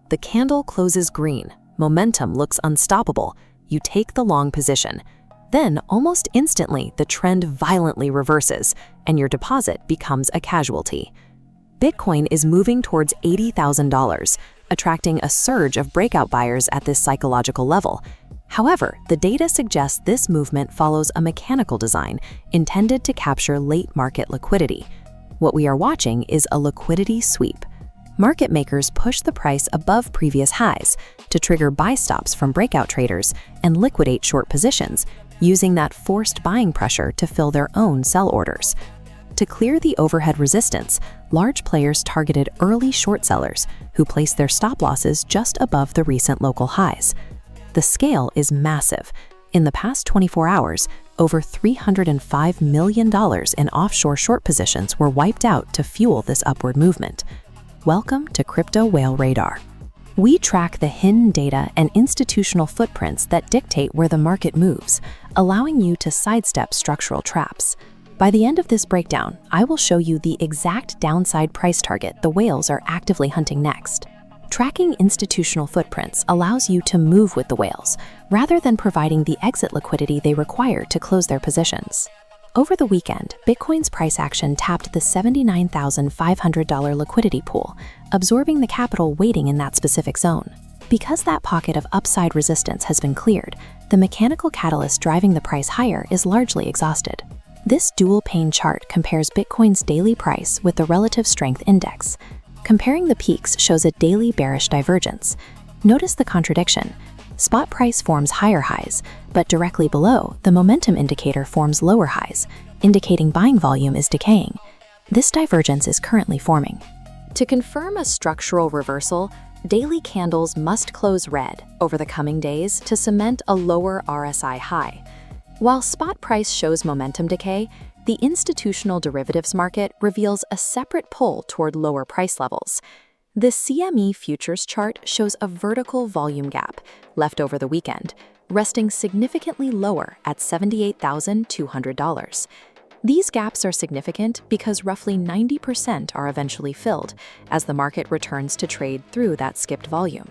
The candle closes green. Momentum looks unstoppable. You take the long position. Then, almost instantly, the trend violently reverses, and your deposit becomes a casualty. Bitcoin is moving towards $80,000, attracting a surge of breakout buyers at this psychological level. However, the data suggests this movement follows a mechanical design intended to capture late market liquidity. What we are watching is a liquidity sweep. Market makers push the price above previous highs to trigger buy stops from breakout traders and liquidate short positions, using that forced buying pressure to fill their own sell orders. To clear the overhead resistance, large players targeted early short sellers who placed their stop losses just above the recent local highs. The scale is massive. In the past 24 hours, over $305 million in offshore short positions were wiped out to fuel this upward movement. Welcome to Crypto Whale Radar. We track the hidden data and institutional footprints that dictate where the market moves, allowing you to sidestep structural traps. By the end of this breakdown, I will show you the exact downside price target the whales are actively hunting next. Tracking institutional footprints allows you to move with the whales, rather than providing the exit liquidity they require to close their positions. Over the weekend, Bitcoin's price action tapped the $79,500 liquidity pool, absorbing the capital waiting in that specific zone. Because that pocket of upside resistance has been cleared, the mechanical catalyst driving the price higher is largely exhausted. This dual-pane chart compares Bitcoin's daily price with the relative strength index. Comparing the peaks shows a daily bearish divergence. Notice the contradiction. Spot price forms higher highs, but directly below, the momentum indicator forms lower highs, indicating buying volume is decaying. This divergence is currently forming. To confirm a structural reversal, daily candles must close red over the coming days to cement a lower RSI high. While spot price shows momentum decay, the institutional derivatives market reveals a separate pull toward lower price levels. The CME futures chart shows a vertical volume gap left over the weekend, resting significantly lower at $78,200. These gaps are significant because roughly 90% are eventually filled as the market returns to trade through that skipped volume.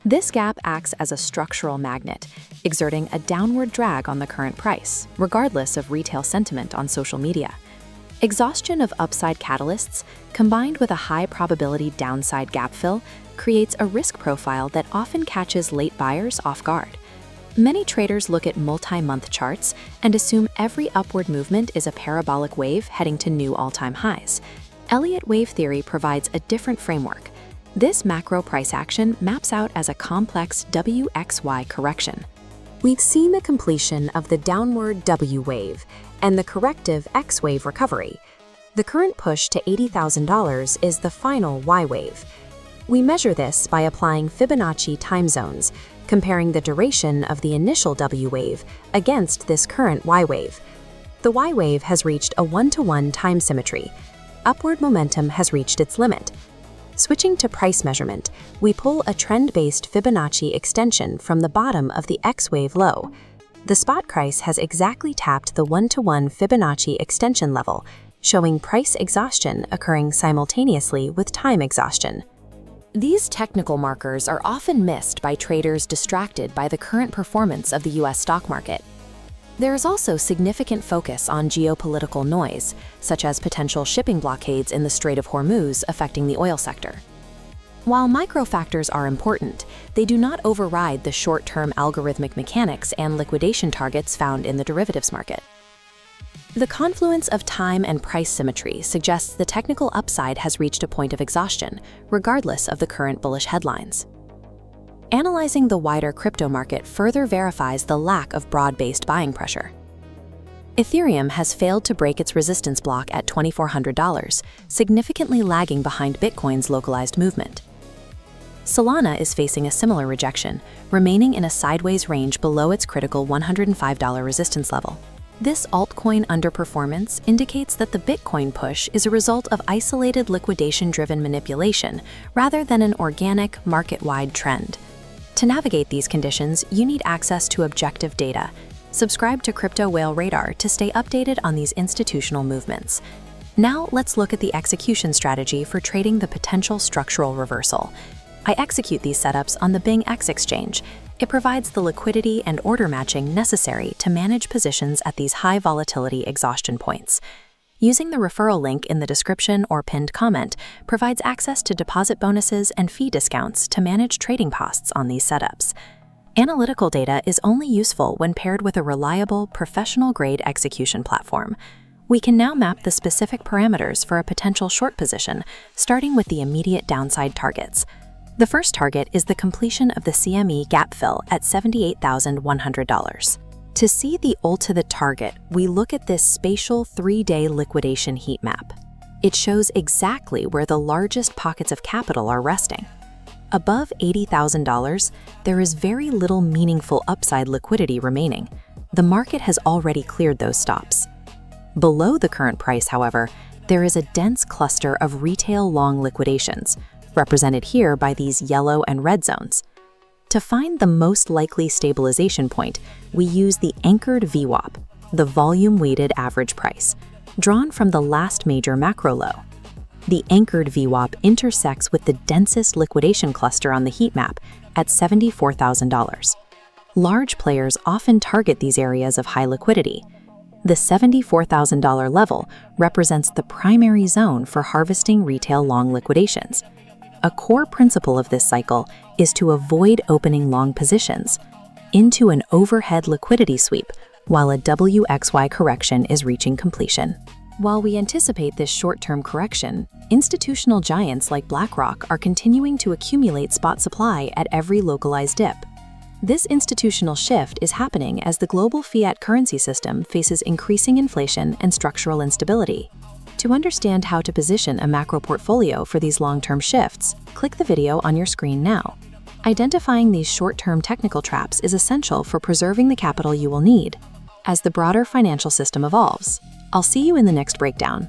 This gap acts as a structural magnet, exerting a downward drag on the current price, regardless of retail sentiment on social media. Exhaustion of upside catalysts, combined with a high probability downside gap fill, creates a risk profile that often catches late buyers off guard. Many traders look at multi-month charts and assume every upward movement is a parabolic wave heading to new all-time highs. Elliot Wave theory provides a different framework. This macro price action maps out as a complex WXY correction. We've seen the completion of the downward W wave and the corrective X wave recovery. The current push to $80,000 is the final Y wave. We measure this by applying Fibonacci time zones, comparing the duration of the initial W wave against this current Y wave. The Y wave has reached a 1-to-1 time symmetry. Upward momentum has reached its limit. Switching to price measurement, we pull a trend-based Fibonacci extension from the bottom of the X-wave low. The spot price has exactly tapped the 1-to-1 Fibonacci extension level, showing price exhaustion occurring simultaneously with time exhaustion. These technical markers are often missed by traders distracted by the current performance of the US stock market. There is also significant focus on geopolitical noise, such as potential shipping blockades in the Strait of Hormuz affecting the oil sector. While micro-factors are important, they do not override the short-term algorithmic mechanics and liquidation targets found in the derivatives market. The confluence of time and price symmetry suggests the technical upside has reached a point of exhaustion, regardless of the current bullish headlines. Analyzing the wider crypto market further verifies the lack of broad-based buying pressure. Ethereum has failed to break its resistance block at $2,400, significantly lagging behind Bitcoin's localized movement. Solana is facing a similar rejection, remaining in a sideways range below its critical $105 resistance level. This altcoin underperformance indicates that the Bitcoin push is a result of isolated liquidation-driven manipulation rather than an organic, market-wide trend. To navigate these conditions, you need access to objective data. Subscribe to Crypto Whale Radar to stay updated on these institutional movements. Now let's look at the execution strategy for trading the potential structural reversal. I execute these setups on the BingX exchange. It provides the liquidity and order matching necessary to manage positions at these high volatility exhaustion points. Using the referral link in the description or pinned comment provides access to deposit bonuses and fee discounts to manage trading costs on these setups. Analytical data is only useful when paired with a reliable, professional-grade execution platform. We can now map the specific parameters for a potential short position, starting with the immediate downside targets. The first target is the completion of the CME Gap fill at $78,100. To see the ult to the target, we look at this spatial 3-day liquidation heat map. It shows exactly where the largest pockets of capital are resting. Above $80,000, there is very little meaningful upside liquidity remaining. The market has already cleared those stops. Below the current price, however, there is a dense cluster of retail long liquidations, represented here by these yellow and red zones. To find the most likely stabilization point, we use the anchored VWAP, the volume-weighted average price, drawn from the last major macro low. The anchored VWAP intersects with the densest liquidation cluster on the heat map at $74,000. Large players often target these areas of high liquidity. The $74,000 level represents the primary zone for harvesting retail long liquidations. A core principle of this cycle is to avoid opening long positions into an overhead liquidity sweep while a WXY correction is reaching completion. While we anticipate this short-term correction, institutional giants like BlackRock are continuing to accumulate spot supply at every localized dip. This institutional shift is happening as the global fiat currency system faces increasing inflation and structural instability. To understand how to position a macro portfolio for these long-term shifts, click the video on your screen now. Identifying these short-term technical traps is essential for preserving the capital you will need as the broader financial system evolves. I'll see you in the next breakdown.